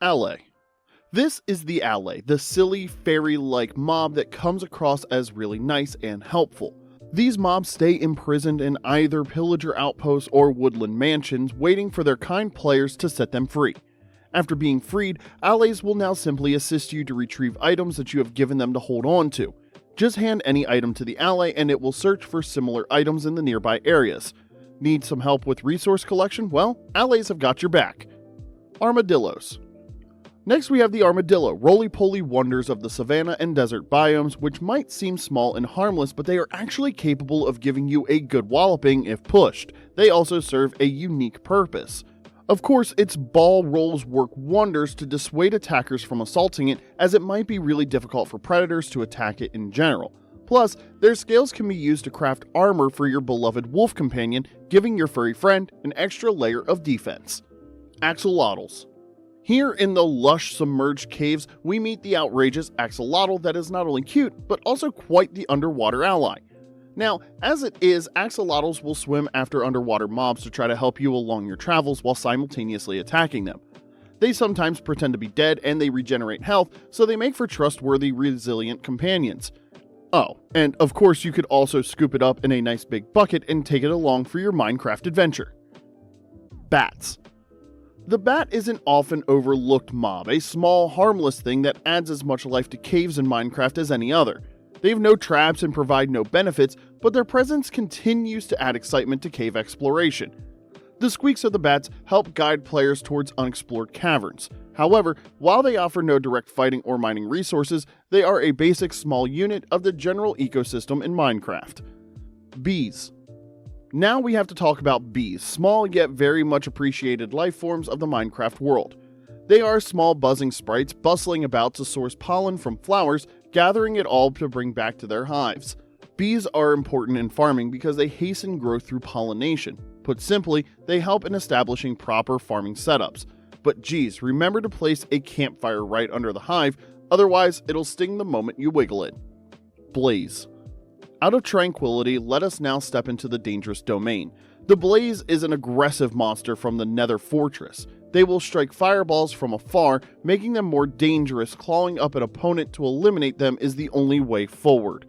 Allay. This is the Allay, the silly, fairy-like mob that comes across as really nice and helpful. These mobs stay imprisoned in either pillager outposts or woodland mansions, waiting for their kind players to set them free. After being freed, Allays will now simply assist you to retrieve items that you have given them to hold on to. Just hand any item to the Allay and it will search for similar items in the nearby areas. Need some help with resource collection? Well, Allays have got your back. Armadillos. Next we have the armadillo, roly-poly wonders of the savanna and desert biomes, which might seem small and harmless, but they are actually capable of giving you a good walloping if pushed. They also serve a unique purpose. Of course, its ball rolls work wonders to dissuade attackers from assaulting it, as it might be really difficult for predators to attack it in general. Plus, their scales can be used to craft armor for your beloved wolf companion, giving your furry friend an extra layer of defense. Axolotls. Here in the lush submerged caves, we meet the outrageous axolotl that is not only cute, but also quite the underwater ally. Now, as it is, axolotls will swim after underwater mobs to try to help you along your travels while simultaneously attacking them. They sometimes pretend to be dead and they regenerate health, so they make for trustworthy, resilient companions. Oh, and of course you could also scoop it up in a nice big bucket and take it along for your Minecraft adventure. Bats. The bat is an often overlooked mob, a small, harmless thing that adds as much life to caves in Minecraft as any other. They have no traps and provide no benefits, but their presence continues to add excitement to cave exploration. The squeaks of the bats help guide players towards unexplored caverns. However, while they offer no direct fighting or mining resources, they are a basic small unit of the general ecosystem in Minecraft. Bees. Now we have to talk about bees, small yet very much appreciated life forms of the Minecraft world. They are small buzzing sprites bustling about to source pollen from flowers, gathering it all to bring back to their hives. Bees are important in farming because they hasten growth through pollination. Put simply, they help in establishing proper farming setups. But geez, remember to place a campfire right under the hive, otherwise it'll sting the moment you wiggle it. Blaze. Out of tranquility, let us now step into the dangerous domain. The Blaze is an aggressive monster from the Nether Fortress. They will strike fireballs from afar, making them more dangerous. Clawing up an opponent to eliminate them is the only way forward.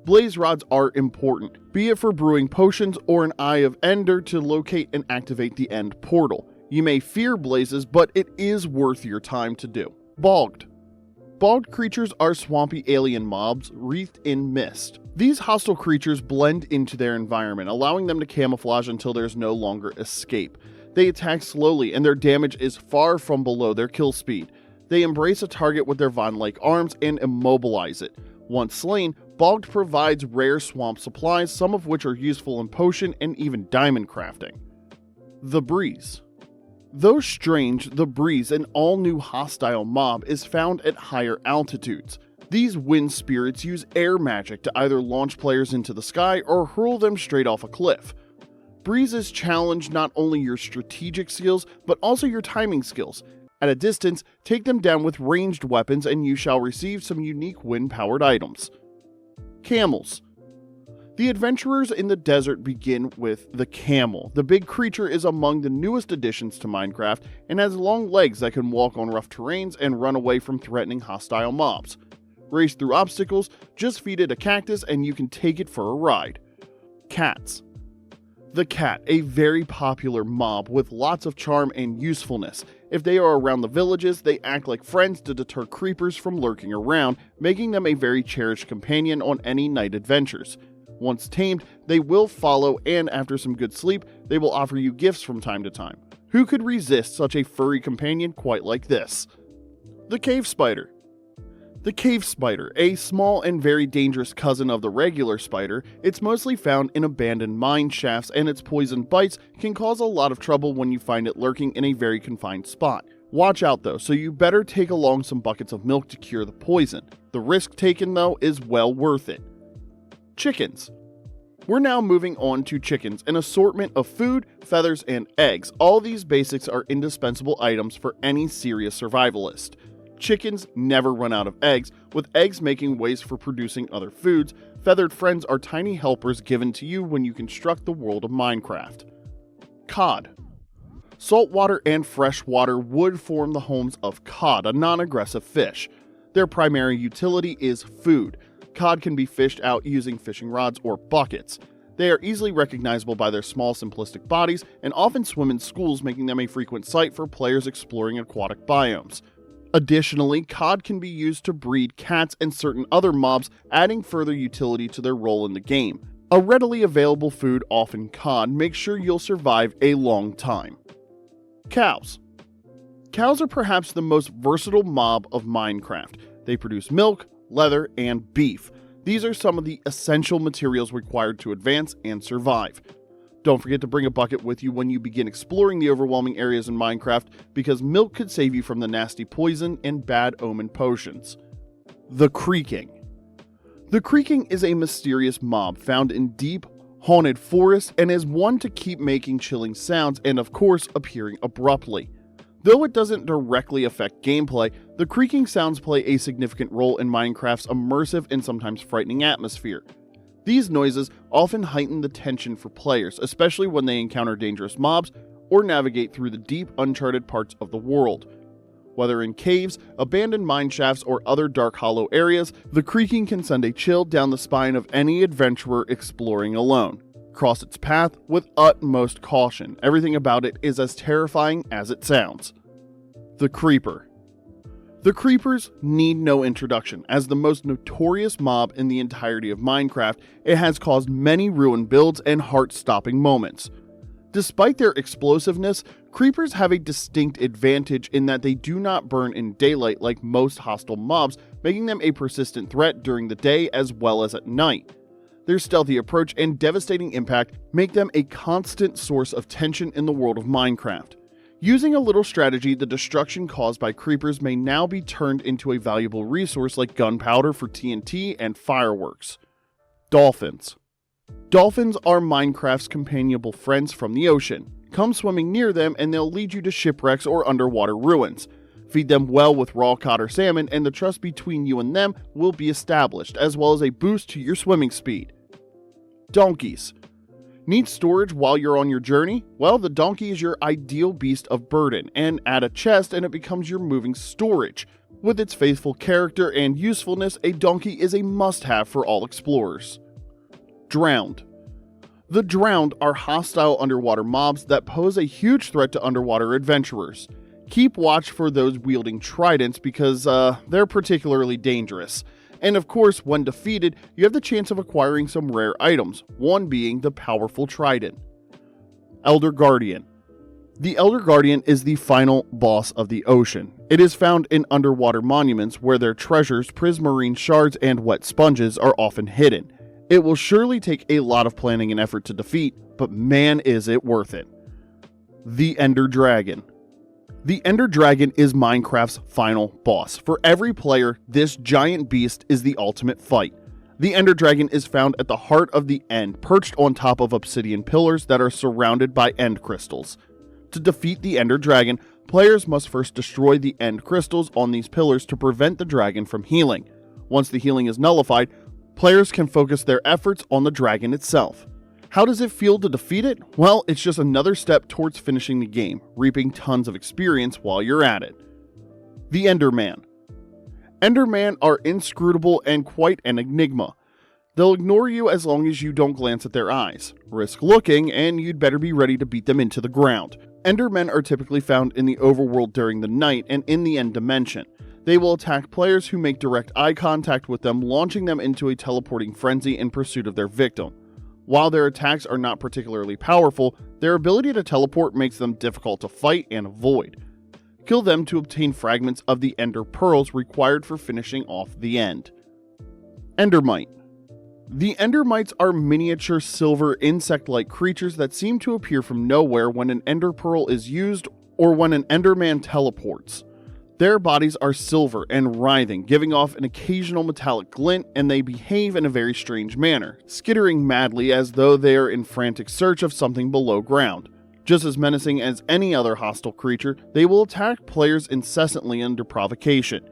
Blaze rods are important, be it for brewing potions or an Eye of Ender to locate and activate the end portal. You may fear blazes, but it is worth your time to do. Bogged. Bogged creatures are swampy alien mobs wreathed in mist. These hostile creatures blend into their environment, allowing them to camouflage until there's no longer escape. They attack slowly and their damage is far from below their kill speed. They embrace a target with their vine-like arms and immobilize it. Once slain, Bogged provides rare swamp supplies, some of which are useful in potion and even diamond crafting. The Breeze. Though strange, the Breeze, an all-new hostile mob, is found at higher altitudes. These wind spirits use air magic to either launch players into the sky or hurl them straight off a cliff. Breezes challenge not only your strategic skills, but also your timing skills. At a distance, take them down with ranged weapons and you shall receive some unique wind-powered items. Camels. The adventurers in the desert begin with the camel. The big creature is among the newest additions to Minecraft and has long legs that can walk on rough terrains and run away from threatening hostile mobs. Race through obstacles, just feed it a cactus and you can take it for a ride. Cats. The cat, a very popular mob with lots of charm and usefulness. If they are around the villages, they act like friends to deter creepers from lurking around, making them a very cherished companion on any night adventures. Once tamed, they will follow and after some good sleep, they will offer you gifts from time to time. Who could resist such a furry companion quite like this? The Cave Spider. The cave spider, a small and very dangerous cousin of the regular spider, it's mostly found in abandoned mine shafts and its poison bites can cause a lot of trouble when you find it lurking in a very confined spot. Watch out though, so you better take along some buckets of milk to cure the poison. The risk taken though is well worth it. Chickens. We're now moving on to chickens, an assortment of food, feathers, and eggs. All these basics are indispensable items for any serious survivalist. Chickens never run out of eggs, with eggs making ways for producing other foods. Feathered friends are tiny helpers given to you when you construct the world of Minecraft. Cod. Saltwater and freshwater would form the homes of cod, a non-aggressive fish. Their primary utility is food. Cod can be fished out using fishing rods or buckets. They are easily recognizable by their small, simplistic bodies and often swim in schools, making them a frequent sight for players exploring aquatic biomes. Additionally, cod can be used to breed cats and certain other mobs, adding further utility to their role in the game. A readily available food, often cod, makes sure you'll survive a long time. Cows. Cows are perhaps the most versatile mob of Minecraft. They produce milk, leather, and beef. These are some of the essential materials required to advance and survive. Don't forget to bring a bucket with you when you begin exploring the overwhelming areas in Minecraft, because milk could save you from the nasty poison and bad omen potions. The Creaking. The Creaking is a mysterious mob found in deep, haunted forests and is one to keep making chilling sounds and of course appearing abruptly. Though it doesn't directly affect gameplay, the creaking sounds play a significant role in Minecraft's immersive and sometimes frightening atmosphere. These noises often heighten the tension for players, especially when they encounter dangerous mobs or navigate through the deep, uncharted parts of the world. Whether in caves, abandoned mine shafts, or other dark hollow areas, the creaking can send a chill down the spine of any adventurer exploring alone. Cross its path with utmost caution. Everything about it is as terrifying as it sounds. The Creeper. The Creepers need no introduction. As the most notorious mob in the entirety of Minecraft, it has caused many ruined builds and heart-stopping moments. Despite their explosiveness, creepers have a distinct advantage in that they do not burn in daylight like most hostile mobs, making them a persistent threat during the day as well as at night. Their stealthy approach and devastating impact make them a constant source of tension in the world of Minecraft. Using a little strategy, the destruction caused by creepers may now be turned into a valuable resource like gunpowder for TNT and fireworks. Dolphins. Dolphins are Minecraft's companionable friends from the ocean. Come swimming near them and they'll lead you to shipwrecks or underwater ruins. Feed them well with raw cod or salmon and the trust between you and them will be established, as well as a boost to your swimming speed. Donkeys. Need storage while you're on your journey? Well, the donkey is your ideal beast of burden, and add a chest and it becomes your moving storage. With its faithful character and usefulness, a donkey is a must-have for all explorers. Drowned. The Drowned are hostile underwater mobs that pose a huge threat to underwater adventurers. Keep watch for those wielding tridents because they're particularly dangerous. And of course, when defeated, you have the chance of acquiring some rare items, one being the powerful trident. Elder Guardian. The Elder Guardian is the final boss of the ocean. It is found in underwater monuments where their treasures, prismarine shards, and wet sponges are often hidden. It will surely take a lot of planning and effort to defeat, but man is it worth it. The Ender Dragon. The Ender Dragon is Minecraft's final boss. For every player, this giant beast is the ultimate fight. The Ender Dragon is found at the heart of the End, perched on top of obsidian pillars that are surrounded by End crystals. To defeat the Ender Dragon, players must first destroy the End crystals on these pillars to prevent the dragon from healing. Once the healing is nullified, players can focus their efforts on the dragon itself. How does it feel to defeat it? Well, it's just another step towards finishing the game, reaping tons of experience while you're at it. The Enderman. Endermen are inscrutable and quite an enigma. They'll ignore you as long as you don't glance at their eyes. Risk looking, and you'd better be ready to beat them into the ground. Endermen are typically found in the overworld during the night and in the end dimension. They will attack players who make direct eye contact with them, launching them into a teleporting frenzy in pursuit of their victim. While their attacks are not particularly powerful, their ability to teleport makes them difficult to fight and avoid. Kill them to obtain fragments of the Ender Pearls required for finishing off the end. Endermite. The Endermites are miniature silver insect-like creatures that seem to appear from nowhere when an Ender Pearl is used or when an Enderman teleports. Their bodies are silver and writhing, giving off an occasional metallic glint, and they behave in a very strange manner, skittering madly as though they are in frantic search of something below ground. Just as menacing as any other hostile creature, they will attack players incessantly under provocation.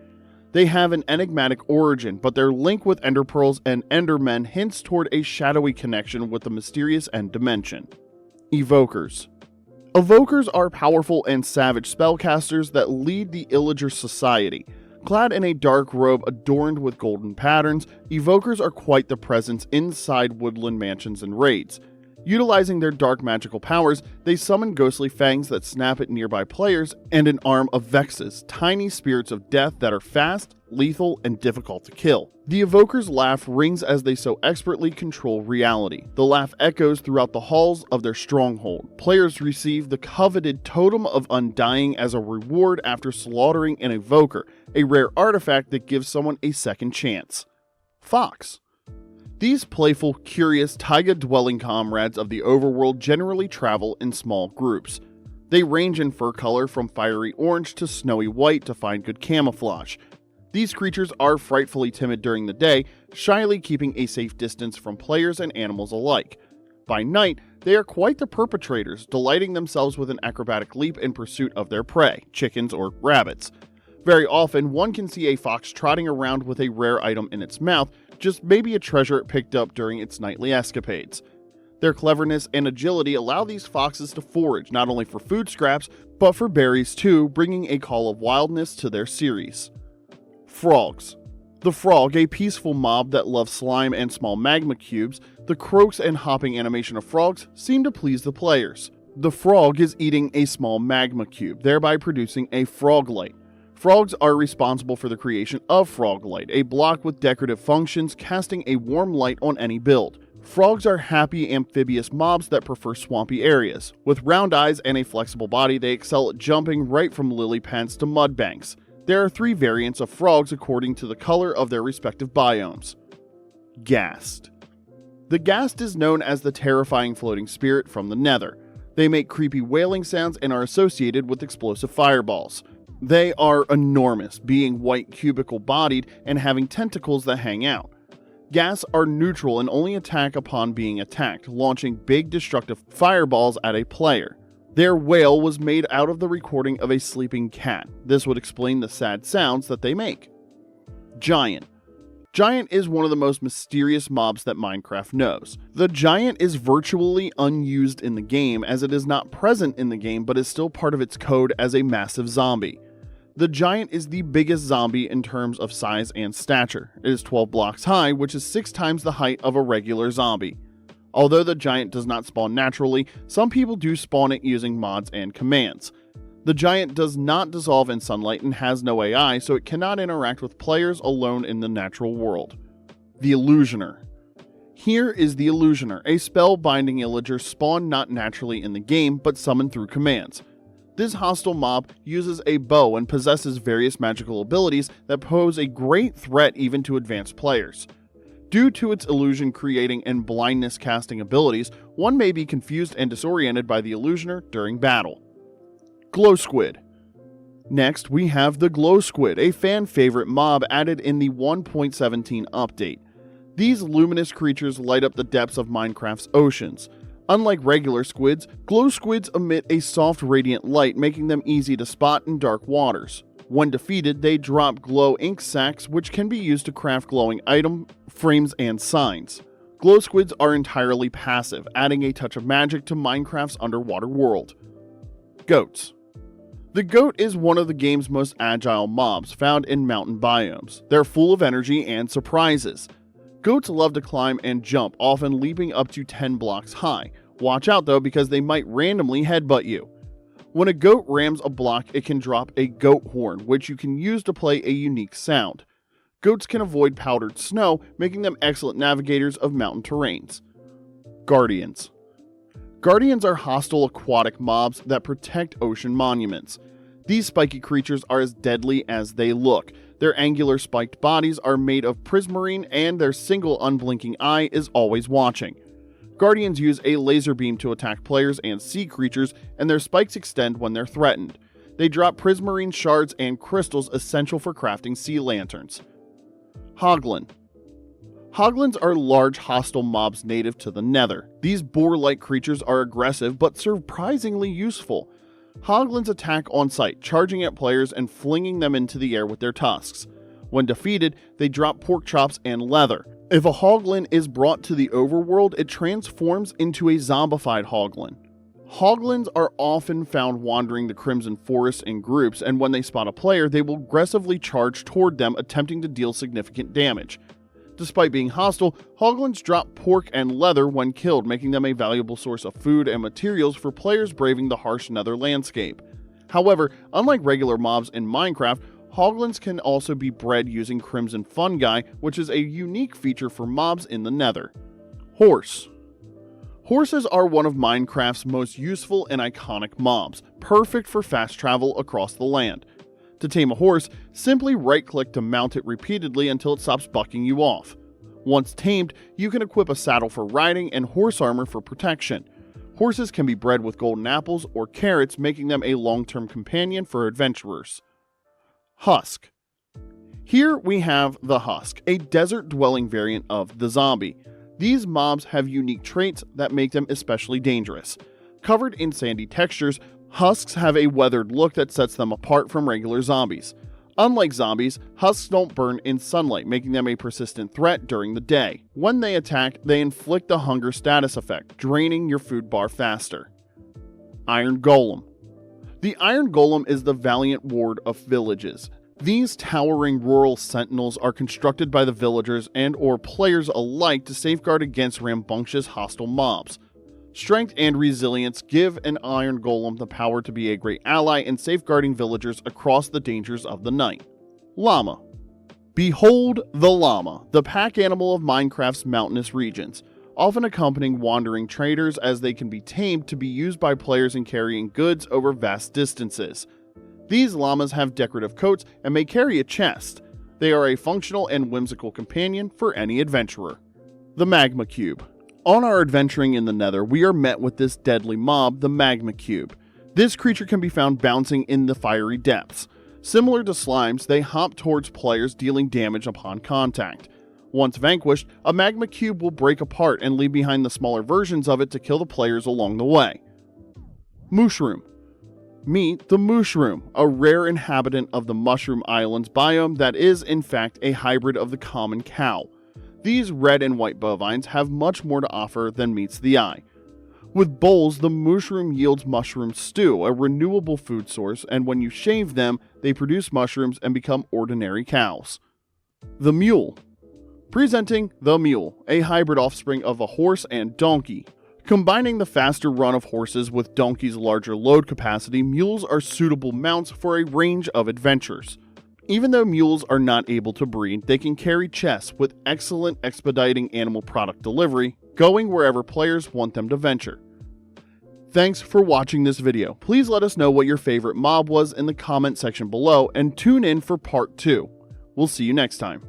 They have an enigmatic origin, but their link with Ender Pearls and Endermen hints toward a shadowy connection with the mysterious End Dimension. Evokers. Evokers are powerful and savage spellcasters that lead the Illager society. Clad in a dark robe adorned with golden patterns, Evokers are quite the presence inside woodland mansions and raids. Utilizing their dark magical powers, they summon ghostly fangs that snap at nearby players and an arm of Vexes, tiny spirits of death that are fast, lethal, and difficult to kill. The Evoker's laugh rings as they so expertly control reality. The laugh echoes throughout the halls of their stronghold. Players receive the coveted Totem of Undying as a reward after slaughtering an Evoker, a rare artifact that gives someone a second chance. Fox. These playful, curious, taiga-dwelling comrades of the overworld generally travel in small groups. They range in fur color from fiery orange to snowy white to find good camouflage. These creatures are frightfully timid during the day, shyly keeping a safe distance from players and animals alike. By night, they are quite the perpetrators, delighting themselves with an acrobatic leap in pursuit of their prey, chickens or rabbits. Very often, one can see a fox trotting around with a rare item in its mouth, just maybe a treasure it picked up during its nightly escapades. Their cleverness and agility allow these foxes to forage not only for food scraps, but for berries too, bringing a call of wildness to their series. Frogs. The frog, a peaceful mob that loves slime and small magma cubes, the croaks and hopping animation of frogs seem to please the players. The frog is eating a small magma cube, thereby producing a frog light. Frogs are responsible for the creation of Frog Light, a block with decorative functions casting a warm light on any build. Frogs are happy amphibious mobs that prefer swampy areas. With round eyes and a flexible body, they excel at jumping right from lily pads to mud banks. There are 3 variants of frogs according to the color of their respective biomes. Ghast. The Ghast is known as the terrifying floating spirit from the Nether. They make creepy wailing sounds and are associated with explosive fireballs. They are enormous, being white cubicle-bodied and having tentacles that hang out. Ghasts are neutral and only attack upon being attacked, launching big destructive fireballs at a player. Their wail was made out of the recording of a sleeping cat. This would explain the sad sounds that they make. Giant. Giant is one of the most mysterious mobs that Minecraft knows. The Giant is virtually unused in the game as it is not present in the game but is still part of its code as a massive zombie. The Giant is the biggest zombie in terms of size and stature. It is 12 blocks high, which is 6 times the height of a regular zombie. Although the Giant does not spawn naturally, some people do spawn it using mods and commands. The Giant does not dissolve in sunlight and has no AI, so it cannot interact with players alone in the natural world. The Illusioner. Here is the Illusioner, a spell-binding illager spawned not naturally in the game, but summoned through commands. This hostile mob uses a bow and possesses various magical abilities that pose a great threat even to advanced players. Due to its illusion creating and blindness casting abilities, one may be confused and disoriented by the Illusioner during battle. Glow Squid. Next, we have the Glow Squid, a fan favorite mob added in the 1.17 update. These luminous creatures light up the depths of Minecraft's oceans. Unlike regular squids, glow squids emit a soft radiant light, making them easy to spot in dark waters. When defeated, they drop glow ink sacs, which can be used to craft glowing item frames and signs. Glow squids are entirely passive, adding a touch of magic to Minecraft's underwater world. Goats. The goat is one of the game's most agile mobs, found in mountain biomes. They're full of energy and surprises. Goats love to climb and jump, often leaping up to 10 blocks high. Watch out though, because they might randomly headbutt you. When a goat rams a block, it can drop a goat horn, which you can use to play a unique sound. Goats can avoid powdered snow, making them excellent navigators of mountain terrains. Guardians. Guardians are hostile aquatic mobs that protect ocean monuments. These spiky creatures are as deadly as they look. Their angular spiked bodies are made of prismarine and their single unblinking eye is always watching. Guardians use a laser beam to attack players and sea creatures, and their spikes extend when they're threatened. They drop prismarine shards and crystals essential for crafting sea lanterns. Hoglin. Hoglins are large hostile mobs native to the Nether. These boar-like creatures are aggressive but surprisingly useful. Hoglins attack on sight, charging at players and flinging them into the air with their tusks. When defeated, they drop pork chops and leather. If a Hoglin is brought to the overworld, it transforms into a zombified Hoglin. Hoglins are often found wandering the Crimson Forest in groups, and when they spot a player, they will aggressively charge toward them, attempting to deal significant damage. Despite being hostile, Hoglins drop pork and leather when killed, making them a valuable source of food and materials for players braving the harsh nether landscape. However, unlike regular mobs in Minecraft, Hoglins can also be bred using crimson fungi, which is a unique feature for mobs in the nether. Horse. Horses are one of Minecraft's most useful and iconic mobs, perfect for fast travel across the land. To tame a horse, simply right-click to mount it repeatedly until it stops bucking you off. Once tamed, you can equip a saddle for riding and horse armor for protection. Horses can be bred with golden apples or carrots, making them a long-term companion for adventurers. Husk. Here we have the Husk, a desert-dwelling variant of the zombie. These mobs have unique traits that make them especially dangerous. Covered in sandy textures, husks have a weathered look that sets them apart from regular zombies. Unlike zombies, husks don't burn in sunlight, making them a persistent threat during the day. When they attack, they inflict the hunger status effect, draining your food bar faster. Iron Golem. The Iron Golem is the valiant ward of villages. These towering rural sentinels are constructed by the villagers and/or players alike to safeguard against rambunctious hostile mobs. Strength and resilience give an Iron Golem the power to be a great ally in safeguarding villagers across the dangers of the night. Llama. Behold the llama, the pack animal of Minecraft's mountainous regions, often accompanying wandering traders as they can be tamed to be used by players in carrying goods over vast distances. These llamas have decorative coats and may carry a chest. They are a functional and whimsical companion for any adventurer. The Magma Cube. On our adventuring in the nether, we are met with this deadly mob, the Magma Cube. This creature can be found bouncing in the fiery depths. Similar to slimes, they hop towards players, dealing damage upon contact. Once vanquished, a Magma Cube will break apart and leave behind the smaller versions of it to kill the players along the way. Mooshroom. Meet the Mooshroom, a rare inhabitant of the Mushroom Islands biome that is, in fact, a hybrid of the common cow. These red and white bovines have much more to offer than meets the eye. With bowls, the Mooshroom yields mushroom stew, a renewable food source, and when you shave them, they produce mushrooms and become ordinary cows. The Mule. Presenting the Mule, a hybrid offspring of a horse and donkey. Combining the faster run of horses with donkeys' larger load capacity, mules are suitable mounts for a range of adventures. Even though mules are not able to breed, they can carry chests with excellent expediting animal product delivery, going wherever players want them to venture. Thanks for watching this video. Please let us know what your favorite mob was in the comment section below and tune in for part 2. We'll see you next time.